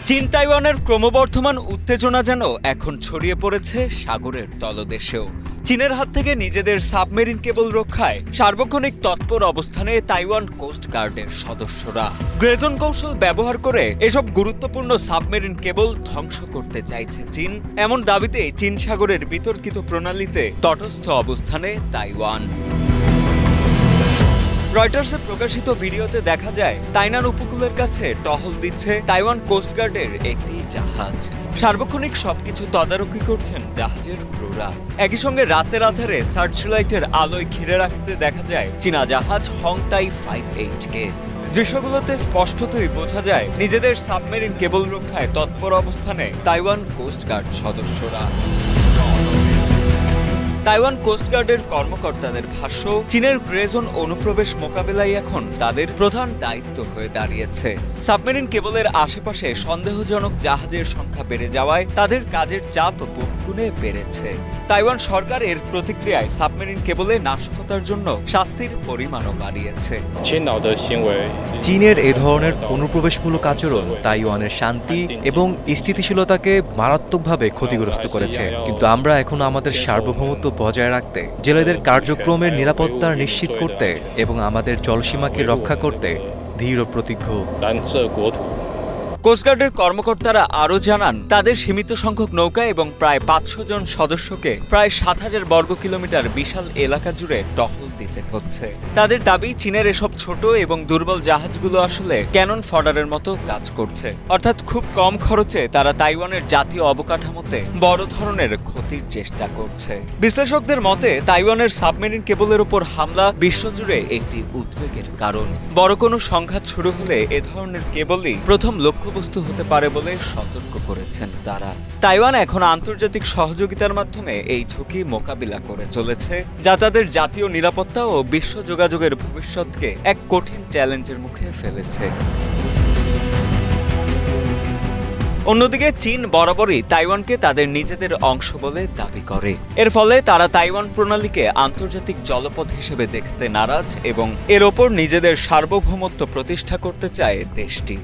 চীন তাইওয়ানের ক্রমবর্ধমান উত্তেজনা যেন এখন ছড়িয়ে পড়েছে সাগরের তলদেশেও। চীনের হাত থেকে নিজেদের সাবমেরিন কেবল রক্ষায় সার্বক্ষণিক তৎপর অবস্থানে তাইওয়ান কোস্ট গার্ডের সদস্যরা গ্রেজন কৌশল ব্যবহার করে এসব গুরুত্বপূর্ণ সাবমেরিন কেবল ধ্বংস করতে চাইছে চীন। এমন দাবিতে চীন সাগরের বিতর্কিত প্রণালীতে তটস্থ অবস্থানে তাইওয়ান। রয়টার্সে প্রকাশিত ভিডিওতে দেখা যায় তাইনান উপকূলের কাছে টহল দিচ্ছে তাইওয়ান কোস্টগার্ডের একটি জাহাজ। সার্বক্ষণিক সবকিছু তদারকি করছেন জাহাজের ক্রুরা। একই সঙ্গে রাতের আধারে সার্চ লাইটের আলোয় ঘিরে রাখতে দেখা যায় চীনা জাহাজ হংতাই 58-কে। দৃশ্যগুলোতে স্পষ্টতই বোঝা যায় নিজেদের সাবমেরিন কেবল রক্ষায় তৎপর অবস্থানে তাইওয়ান কোস্টগার্ড সদস্যরা। তাইওয়ান কোস্টগার্ডের কর্মকর্তাদের ভাষ্য, চীনের গ্রেজন অনুপ্রবেশ মোকাবেলাই এখন তাদের প্রধান দায়িত্ব হয়ে দাঁড়িয়েছে। সাবমেরিন কেবলের আশেপাশে সন্দেহজনক জাহাজের সংখ্যা বেড়ে যাওয়ায় তাদের কাজের চাপ বহুগুণে বেড়েছে। তাইওয়ান সরকার এর প্রতিক্রিয়ায় সাবমেরিন কেবলে নাশকতার জন্য শাস্তির পরিমাণও বাড়িয়েছে। চীনের এ ধরনের অনুপ্রবেশমূলক আচরণ তাইওয়ানের শান্তি এবং স্থিতিশীলতাকে মারাত্মকভাবে ক্ষতিগ্রস্ত করেছে, কিন্তু আমরা এখন আমাদের সার্বভৌমত্ব বজায় রাখতে, জেলেদের কার্যক্রমের নিরাপত্তা নিশ্চিত করতে এবং আমাদের জলসীমাকে রক্ষা করতে দৃঢ় প্রতিজ্ঞ। কোস্টগার্ডের কর্মকর্তারা আরও জানান, তাদের সীমিত সংখ্যক নৌকা এবং প্রায় 500 জন সদস্যকে প্রায় 7000 বর্গ কিলোমিটার বিশাল এলাকা জুড়ে টহল দিতে হচ্ছে। তাদের দাবি, চীনের এসব ছোট এবং দুর্বল জাহাজগুলো আসলে ক্যানন ফডারের মতো কাজ করছে, অর্থাৎ খুব কম খরচে তারা তাইওয়ানের জাতীয় অবকাঠামোতে বড় ধরনের ক্ষতির চেষ্টা করছে। বিশ্লেষকদের মতে তাইওয়ানের সাবমেরিন কেবলের উপর হামলা বিশ্বজুড়ে একটি উদ্বেগের কারণ। বড় কোনো সংঘাত শুরু হলে এ ধরনের কেবলই প্রথম লক্ষ্যবস্তু হতে পারে বলে সতর্ক করেছেন তারা। তাইওয়ান এখন আন্তর্জাতিক সহযোগিতার মাধ্যমে এই ঝুঁকি মোকাবিলা করে চলেছে, যা তাদের জাতীয় নিরাপত্তা ও বিশ্ব যোগাযোগের ভবিষ্যৎকে এক কঠিন চ্যালেঞ্জের মুখে ফেলেছে। অন্যদিকে চীন বরাবরই তাইওয়ানকে তাদের নিজেদের অংশ বলে দাবি করে। এর ফলে তারা তাইওয়ান প্রণালীকে আন্তর্জাতিক জলপথ হিসেবে দেখতে নারাজ এবং এর ওপর নিজেদের সার্বভৌমত্ব প্রতিষ্ঠা করতে চায় দেশটি।